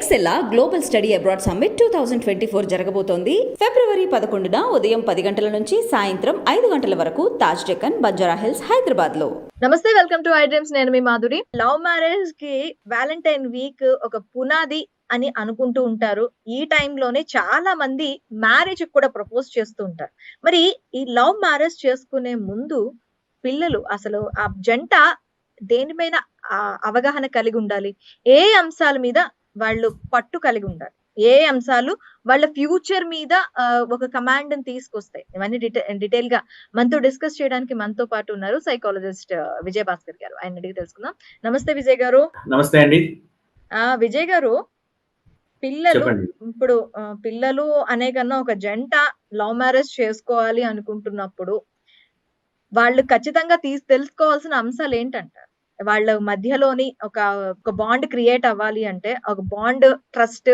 ఎక్సెల్లా global study abroad summit 2024 జరగబోతోంది. ఫిబ్రవరి 11న ఉదయం 10 గంటల నుంచి సాయంత్రం 5 గంటల వరకు తాజ్ డెక్కన్, బంజారా హిల్స్, హైదరాబాద్ లో. నమస్తే, వెల్కమ్ టు ఐ డ్రీమ్స్. నేను మీ మాధురి. లవ్ మ్యారేజ్ కి వ్యాలంటైన్ వీక్ ఒక పునాది అని అనుకుంటూ ఉంటారు. ఈ టైంలోనే చాలా మంది మ్యారేజ్ కూడా ప్రపోజ్ చేస్తూ ఉంటారు. మరి ఈ లవ్ మ్యారేజ్ చేసుకునే ముందు పిల్లలు అసలు ఆ జంట దేనిపైన అవగాహన కలిగి ఉండాలి, ఏ అంశాల మీద వాళ్ళు పట్టు కలిగి ఉండాలి, ఏ అంశాలు వాళ్ళ ఫ్యూచర్ మీద ఒక కమాండ్ తీసుకొస్తాయి, ఇవన్నీ డీటెయిల్ గా మనతో డిస్కస్ చేయడానికి మనతో పాటు ఉన్నారు సైకాలజిస్ట్ విజయ్ భాస్కర్ గారు. ఆయన అడిగి తెలుసుకుందాం. నమస్తే విజయ్ గారు. నమస్తే అండి. విజయ్ గారు, ఇప్పుడు పిల్లలు అనే కన్నా ఒక జంట లవ్ మ్యారేజ్ చేసుకోవాలి అనుకుంటున్నప్పుడు వాళ్ళు ఖచ్చితంగా తెలుసుకోవాల్సిన అంశాలు ఏంటంటారు? వాళ్ళ మధ్యలోని ఒక బాండ్ క్రియేట్ అవ్వాలి అంటే, ఒక బాండ్ ట్రస్ట్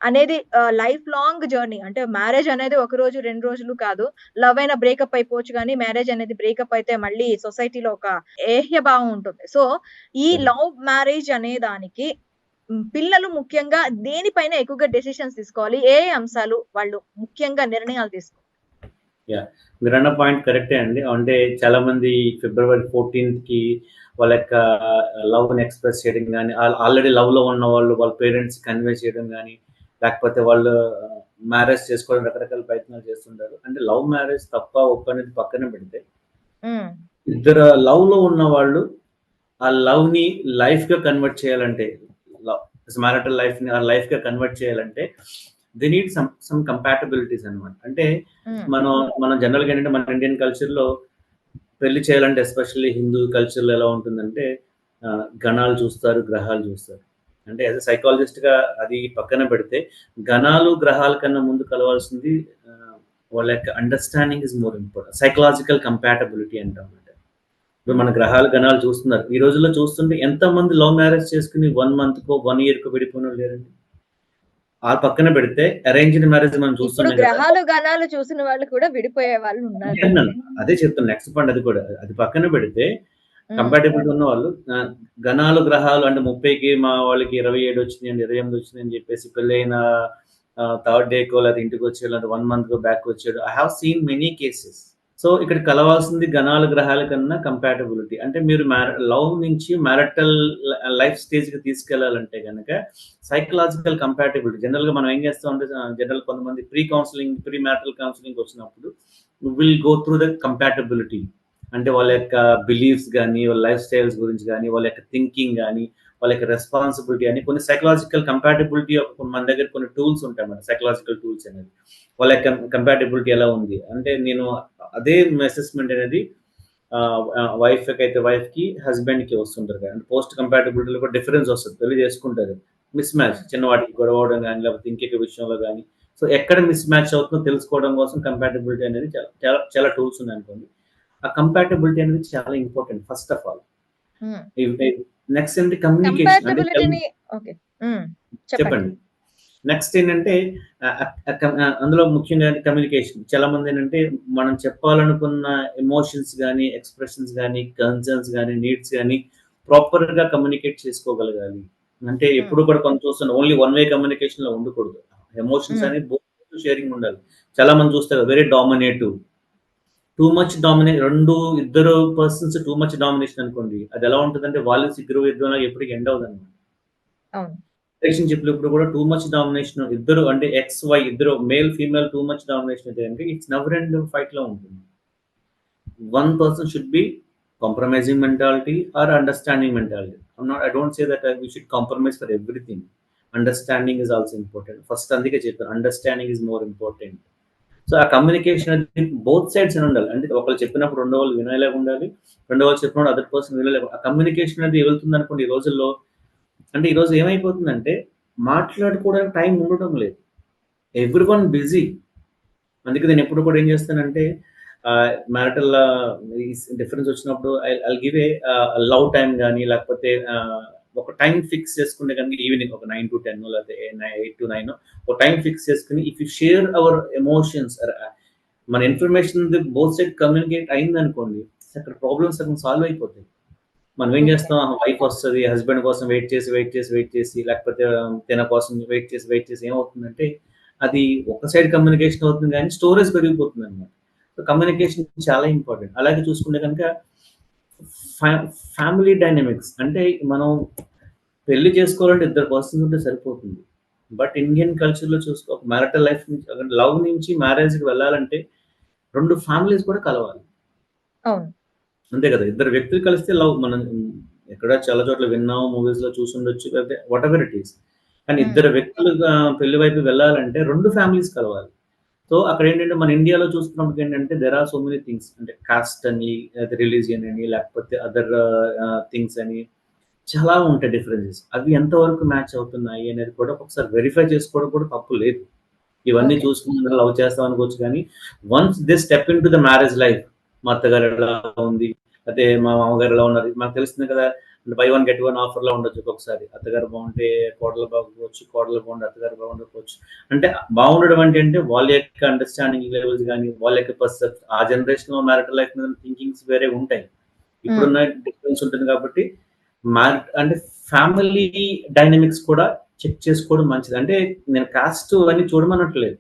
అనేది లైఫ్ లాంగ్ జర్నీ. అంటే మ్యారేజ్ అనేది ఒక రోజు 2 రోజులు కాదు. లవ్ అయినా బ్రేకప్ అయిపోవచ్చు, కానీ మ్యారేజ్ అనేది బ్రేకప్ అయితే మళ్ళీ సొసైటీలో ఒక ఏహ్య భావం ఉంటుంది. సో ఈ లవ్ మ్యారేజ్ అనే దానికి పిల్లలు ముఖ్యంగా దేనిపైన ఎక్కువగా డెసిషన్స్ తీసుకోవాలి, ఏ అంశాలు వాళ్ళు ముఖ్యంగా నిర్ణయాలు తీసుకోవాలి? మీరన్న పాయింట్ కరెక్టే అండి. అంటే చాలా మంది ఫిబ్రవరి 14th కి వాళ్ళ యొక్క లవ్ని ఎక్స్ప్రెస్ చేయడం కానీ, ఆల్రెడీ లవ్లో ఉన్న వాళ్ళు వాళ్ళ పేరెంట్స్ కన్వే చేయడం కానీ, లేకపోతే వాళ్ళు మ్యారేజ్ చేసుకోవడం రకరకాల ప్రయత్నాలు చేస్తుంటారు. అంటే లవ్ మ్యారేజ్ తప్ప ఒప్ప అనేది పక్కన పెడితే, ఇద్దరు లవ్లో ఉన్న వాళ్ళు ఆ లవ్ని లైఫ్గా కన్వర్ట్ చేయాలంటే, మ్యారిటల్ లైఫ్ని ఆ లైఫ్గా కన్వర్ట్ చేయాలంటే దే నీడ్ సమ్ కంపాటబిలిటీస్ అనమాట. అంటే మనం జనరల్గా ఏంటంటే, మన ఇండియన్ కల్చర్లో పెళ్లి చేయాలంటే, ఎస్పెషల్లీ హిందూ కల్చర్లో ఎలా ఉంటుందంటే, గణాలు చూస్తారు, గ్రహాలు చూస్తారు. అంటే యాజ్ ఎ సైకాలజిస్ట్గా అది పక్కన పెడితే, గణాలు గ్రహాల కన్నా ముందు కలవాల్సింది వాళ్ళ యొక్క understanding is more important. Psychological compatibility అంటాం. ఇప్పుడు మన గ్రహాలు గణాలు చూస్తున్నారు. ఈ రోజుల్లో చూస్తుంటే ఎంతమంది లవ్ మ్యారేజ్ చేసుకుని 1 monthకో 1 yearకో విడిపోయిన లేరండి. ఆ పక్కన పెడితే అరేంజ్డ్ మ్యారేజ్ మనం చూస్తున్నాం. గ్రహాలు గణాలు చూసిన వాళ్ళు కూడా విడిపోయే వాళ్ళు ఉన్నారు. అదే చెప్తాను, నెక్స్ట్ పాయింట్ అది కూడా. అది పక్కన పెడితే కంపాటబిలిటీ ఉన్న వాళ్ళు, గణాలు గ్రహాలు అంటే 30కి మా వాళ్ళకి 27 వచ్చినాయండి, 28 వచ్చినాయి అని చెప్పేసి పెళ్ళైన 3rd డేకో లేదా ఇంటికి వచ్చే 1 monthకో బ్యాక్ వచ్చాడు. I have seen many cases. So ఇక్కడ కలవాల్సింది గణాల గ్రహాల కన్నా కంపాటబిలిటీ. అంటే మీరు లవ్ నుంచి మ్యారిటల్ లైఫ్ స్టేజ్కి తీసుకెళ్లాలంటే కనుక సైకలాజికల్ కంపాటబిలిటీ. జనరల్గా మనం ఏం చేస్తాం అంటే, జనరల్ కొంతమంది ప్రీ మ్యారిటల్ కౌన్సిలింగ్ వచ్చినప్పుడు will go through the compatibility. అంటే వాళ్ళ యొక్క బిలీఫ్స్ కానీ, వాళ్ళ లైఫ్ స్టైల్స్ గురించి కానీ, వాళ్ళ యొక్క థింకింగ్ కానీ, వాళ్ళ యొక్క రెస్పాన్సిబిలిటీ అని కొన్ని సైకలాజికల్ కంపాటబిలిటీ మన దగ్గర కొన్ని టూల్స్ ఉంటాయి, మన సైకలాజికల్ టూల్స్ అనేది. వాళ్ళ యొక్క కంపాటబిలిటీ ఎలా ఉంది అంటే, నేను అదే అసెస్మెంట్ అనేది వైఫ్కి అయితే వైఫ్కి, హస్బెండ్కి వస్తుంటారు కదా. అంటే పోస్ట్ కంపాటబిలిటీలో కూడా డిఫరెన్స్ వస్తుంది. పెళ్లి చేసుకుంటారు, మిస్ మ్యాచ్, చిన్న వాటికి గొడవ అవడం కానీ, లేకపోతే ఇంకొక విషయంలో కానీ. సో ఎక్కడ మిస్ మ్యాచ్ అవుతుందో తెలుసుకోవడం కోసం కంపాటబిలిటీ అనేది చాలా చాలా టూల్స్ ఉన్నాయి అనుకోండి. ఆ కంపాటబిలిటీ అనేది చాలా important first of all. Next ఏంటి, కమ్యూనికేషన్. చెప్పండి. నెక్స్ట్ ఏంటంటే, అందులో ముఖ్యంగా కమ్యూనికేషన్. చాలా మంది ఏంటంటే, మనం చెప్పాలనుకున్న ఎమోషన్స్ కానీ, ఎక్స్ప్రెషన్స్ కానీ, కన్సర్న్స్ కానీ, నీడ్స్ కానీ ప్రాపర్గా కమ్యూనికేట్ చేసుకోగలగాలి. అంటే ఎప్పుడు కూడా కొంత చూస్తున్నా ఓన్లీ 1 way కమ్యూనికేషన్ లో ఉండకూడదు. ఎమోషన్స్ అనేది బోత్ షేరింగ్ ఉండాలి. చాలా మంది చూస్తారు very dominative, too much dominate, ఇద్దరు పర్సన్స్ టూ మచ్ డామినేషన్ అనుకోండి, అది ఎలా ఉంటుందంటే వాళ్ళు సిగ్గురు యుద్ధంలో ఎప్పటికీ ఎండ్ అవుతుంది అనమాట. రిలేషన్షిప్ లో ఇప్పుడు కూడా టూ మచ్ డామినేషన్, ఇద్దరు అంటే XY ఇద్దరు male female too much domination అయితే అంటే ఇట్స్ నెవర్ ఎండ్ ఫైట్ లో ఉంటుంది. One person should be compromising mentality or understanding mentality. I don't say that we should compromise for everything. Understanding is also important. First అందుకే చెప్పాను, understanding is more important. So ఆ communication అనేది both sides అని ఉండాలి. అంటే ఒకళ్ళు చెప్పినప్పుడు రెండో వాళ్ళు వినేలాగా ఉండాలి, రెండో వాళ్ళు చెప్పినప్పుడు అదర్ పర్సన్ వినలేక. ఆ కమ్యూనికేషన్ అనేది వెళ్తుంది అనుకోండి. ఈ రోజుల్లో అంటే ఈరోజు ఏమైపోతుందంటే, మాట్లాడుకోవడానికి టైం ఉండడం లేదు, ఎవ్రీవన్ బిజీ. అందుకే నేను ఎప్పుడు కూడా ఏం చేస్తానంటే, మ్యారిటల్ డిఫరెన్స్ వచ్చినప్పుడు I give a love time కానీ, లేకపోతే ఒక టైం ఫిక్స్ చేసుకుంటే కనుక ఈవినింగ్ ఒక 9 to 10 లేకపోతే 8 to 9 ఒక టైం ఫిక్స్ చేసుకుని, if you share our emotions, మన ఇన్ఫర్మేషన్ బోత్ సైడ్ కమ్యూనికేట్ అయింది అనుకోండి, అక్కడ ప్రాబ్లమ్స్ అక్కడ సాల్వ్ అయిపోతాయి. మనం ఏం ఓకే. చేస్తాం, వైఫ్ వస్తది, హస్బెండ్ కోసం వెయిట్ చేసి లేకపోతే తిన కోసం వెయిట్ చేసి ఏమవుతుందంటే, అది ఒక సైడ్ కమ్యూనికేషన్ అవుతుంది గానీ, స్టోరేజ్ పెరిగిపోతుందనమాట. సో, కమ్యూనికేషన్ చాలా ఇంపార్టెంట్. అలాగే చూసుకుంటే గనుక ఫ్యా ఫ్యామిలీ డైనమిక్స్ అంటే మనం పెళ్లి చేసుకోవాలంటే ఇద్దరు పర్సన్స్ ఉంటే సరిపోతుంది. బట్ ఇండియన్ కల్చర్‌లో చూసుకో మ్యారిటల్ లైఫ్ నుంచి లవ్ నుంచి మ్యారేజ్‌కి వెళ్ళాలంటే 2 ఫ్యామిలీస్ కూడా కలవాలి. అవును. అంతే కదా! ఇద్దరు వ్యక్తులు కలిస్తే లవ్ మనం ఎక్కడ చాలా చోట్ల విన్నాం, మూవీస్‌లో చూసుండొచ్చు. లేకపోతే వాటెవర్ ఇట్ ఈస్. కానీ హ్మ్. ఇద్దరు వ్యక్తులుగా పెళ్లి వైపు వెళ్ళాలంటే 2 ఫ్యామిలీస్ కలవాలి. సో, అక్కడేంటంటే మన ఇండియాలో చూసుకున్నప్పుడు ఏంటంటే there are so many things అంటే కాస్ట్ అని, రిలీజియన్ అని, లేకపోతే అదర్ థింగ్స్ అని చాలా ఉంటాయి డిఫరెన్సెస్. అవి ఎంతవరకు మ్యాచ్ అవుతున్నాయి అనేది కూడా ఒకసారి వెరిఫై చేసుకోవడం కూడా తప్పు లేదు. ఇవన్నీ ఓకే. చూసుకొని లవ్ చేస్తాం అనుకోవచ్చు కానీ, once they step into the marriage life మా అత్తగారు ఎలా ఉంది, అయితే మా మామగారు ఎలా ఉన్నారు. మనకు తెలుస్తుంది కదా! బై వన్ గెట్ వన్ ఆఫర్‌లా ఉండొచ్చు ఒక్కొక్కసారి. అత్తగారు బాగుంటే కోడలు బాగోకపోవచ్చు, కోడలు బాగుంటే అత్తగారు బాగుండకపోవచ్చు. అంటే బాగుండడం అంటే వాళ్ళ యొక్క అండర్‌స్టాండింగ్ లెవెల్స్ గాని, వాళ్ళ యొక్క ఆ జనరేషన్‌లో మ్యారిటల్ లైఫ్ మీద థింకింగ్స్ వేరే ఉంటాయి. హ్మ్. ఇప్పుడున్న డిఫరెన్స్ ఉంటుంది కాబట్టి అంటే ఫ్యామిలీ డైనమిక్స్ కూడా చెక్ చేసుకోవడం మంచిది. అంటే నేను కాస్ట్ అన్ని చూడమనట్లేదు.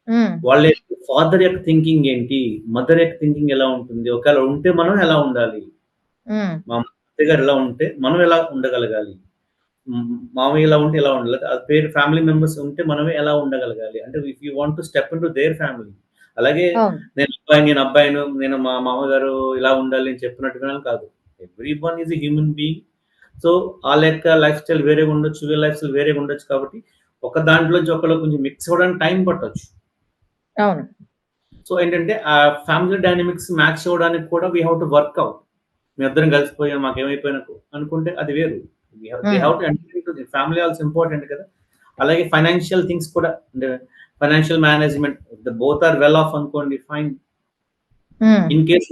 హ్మ్. వాళ్ళ యొక్క ఫాదర్ యొక్క థింకింగ్ ఏంటి? మదర్ యొక్క థింకింగ్ ఎలా ఉంటుంది? ఒకవేళ ఉంటే మనం ఎలా ఉండాలి? హ్మ్. మా అత్తయ్య గారు ఎలా ఉంటే మనం ఎలా ఉండగలగాలి? మామయ్య ఇలా ఉంటే ఎలా ఉండాలి? ఫ్యామిలీ మెంబర్స్ ఉంటే మనమే ఎలా ఉండగలగాలి? అంటే if you want to step into their family. అలాగే అవును. నేను అబ్బాయిను, నేను మా మామగారు ఇలా ఉండాలి అని చెప్పినట్టుగా కాదు. Everyone is a human being. So, ఆళ్ళ యొక్క లైఫ్ స్టైల్ వేరేగా ఉండొచ్చు. వీళ్ళ లైఫ్ స్టైల్ వేరేగా ఉండొచ్చు కాబట్టి, ఒక దాంట్లోంచి ఒకళ్ళు కొంచెం మిక్స్ అవ్వడానికి టైం పట్టొచ్చు. అవును. సో, ఏంటంటే ఆ ఫ్యామిలీ డైనమిక్స్ మ్యాచ్ అవ్వడానికి కూడా we have to work out. మేమిద్దరం కలిసిపోయాం. మాకేమైపోయినా అనుకుంటే అది వేరు. They hmm. Have to enter into the family also important కదా! అలాగే ఫైనాన్షియల్ థింగ్స్ కూడా అంటే financial management both are well off అనుకోండి fine. Hmm. In case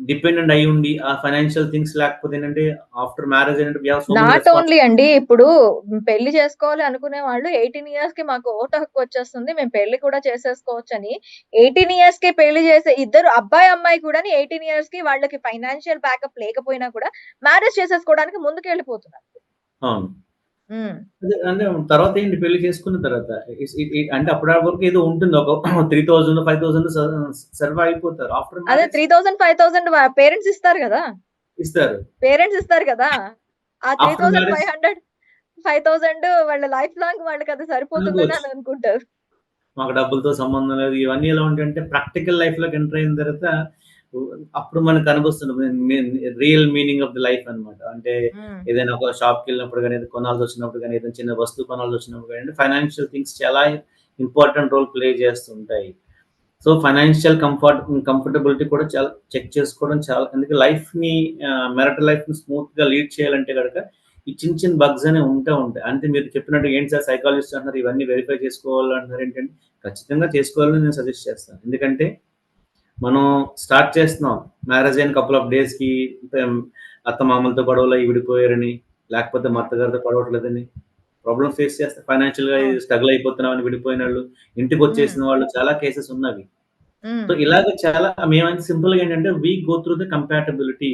dependent అయ్యుండి ఆ ఫైనాన్షియల్ థింగ్స్ లేకపోతే ఏంటంటే ఆఫ్టర్ మ్యారేజ్ ఏంటంటే we have so many not only అండి. ఇప్పుడు పెళ్లి చేసుకోవాలి అనుకునే వాళ్ళు 18 ఇయర్స్‌కి మాకు ఓటు హక్కు వచ్చేస్తుంది. మేము పెళ్లి కూడా చేసేసుకోవచ్చని 18 ఇయర్స్‌కే పెళ్లి చేసే ఇద్దరు అబ్బాయి, అమ్మాయి కూడాని 18 ఇయర్స్‌కి వాళ్ళకి ఫైనాన్షియల్ బ్యాకప్ లేకపోయినా కూడా మ్యారేజ్ చేసేసుకోవడానికి ముందుకెళ్ళిపోతున్నారు. అవును. హ్మ్. అదే అంటే తర్వాత ఏంటి పెళ్లి చేసుకున్న తర్వాత అంటే అప్పటి వరకు ఏదో ఉంటుంది. ఒక 3000, 5000 సర్వైవ్ అయిపోతారు. ఆఫ్టర్ అదే మ్యారేజ్ 3000, 5000 పేరెంట్స్ ఇస్తారు గదా! ఇస్తారు. పేరెంట్స్ ఇస్తారు గదా! ఆ ఆఫ్టర్ మ్యారేజ్ 3500, 5000 వాళ్ళ లైఫ్ లాంగ్ వాళ్ళకది సరిపోతుందని అనుకోవచ్చు. అని అనుకుంటారు. మాకు డబ్బులతో సంబంధం లేదు. ఇవన్నీ ఎలా ఉంటాయంటే ప్రాక్టికల్ లైఫ్‌లోకి ఎంటర్ అయిన తర్వాత అప్పుడు మనకు అనిపిస్తుంది. Real meaning of the life అన్నమాట. అంటే హ్మ్. ఏదైనా ఒక షాప్‌కెళ్ళినప్పుడు గాని, ఏదైనా కొనాల్సొచ్చినప్పుడు గాని, ఏదైనా చిన్న వస్తువు కొనాల్సొచ్చినప్పుడు గాని, ఫైనాన్షియల్ థింగ్స్ చాలా ఇంపార్టెంట్ రోల్ ప్లే చేస్తుంటాయి. సో, ఫైనాన్షియల్ కంఫర్టబిలిటీ కూడా చాలా చెక్ చేసుకోవడం చాలా అందుకే మ్యారిటల్ లైఫ్‌ని స్మూత్‌గా లీడ్ చేయాలంటే గనక ఈ చిన్న బగ్స్ అనేవి ఉంటాయి. అంటే మీరు చెప్పినట్టు ఏంటి సార్ సైకాలజిస్ట్ అంటున్నారు ఇవన్నీ వెరిఫై చేసుకోవాలంటున్నారు ఏంటంటే, ఖచ్చితంగా చేసుకోవాలని నేను సజెస్ట్ చేస్తాను. ఎందుకంటే మనం స్టార్ట్ చేస్తున్నాం. మ్యారేజ్ అయిన కపుల్ ఆఫ్ డేస్‌కి అత్తమామలతో గొడవలయి విడిపోయారని, లేకపోతే మా హ్మ్. అత్తగారితో పడవట్లేదని ప్రాబ్లమ్స్ ఫేస్ చేస్తే ఫైనాన్షియల్‌గా అవును. స్ట్రగుల్ అయిపోతున్నామని విడిపోయినోళ్ళు, హ్మ్. ఇంటికొచ్చేసిన వాళ్ళు చాలా కేసెస్ ఉన్నవి. హ్మ్. సో, ఇలాగ చాలా మేమైతే సింపుల్‌గా ఏంటంటే we go through the compatibility.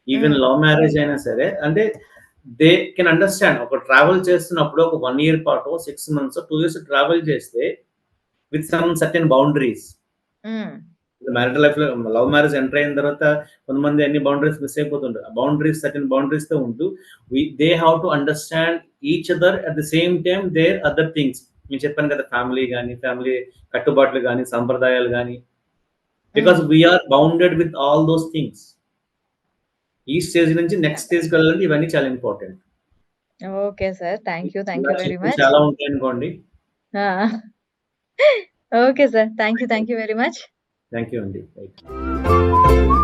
Even hmm. Love marriage అయినా సరే అంటే దే కెన్ అండర్‌స్టాండ్. ఒక ట్రావెల్ చేస్తున్నప్పుడు ఒక 1 ఇయర్ పాటో, 6 మంత్సో, 2 ఇయర్స్ ట్రావెల్ చేస్తే with some certain boundaries. Hmm. Marital లైఫ్‌లో లవ్ మ్యారేజ్ ఎంటర్ అయిన తర్వాత కొంతమంది అన్ని బౌండరీస్ మిస్ అయిపోతుంటారు. ఆ బౌండరీస్ సర్టెన్ బౌండరీస్‌తో ఉంటూ they have to understand each other at the same time there other things. నేను చెప్పాను కదా! ఫ్యామిలీ కట్టుబాట్లు గాని, సంప్రదాయాలు గాని hmm. Because we are bounded with all those things. ఈ స్టేజ్ నుంచి నెక్స్ట్ స్టేజ్‌కి వెళ్ళాలంటే ఇవన్నీ చాలా ఇంపార్టెంట్. Okay sir. థాంక్ ఇలా యూ వెరీ చెప్పినవి మచ్. చాలా ఉంటాయనుకోండి. ఆ! Okay sir. Thank you very much. Thank you అండి. రైట్.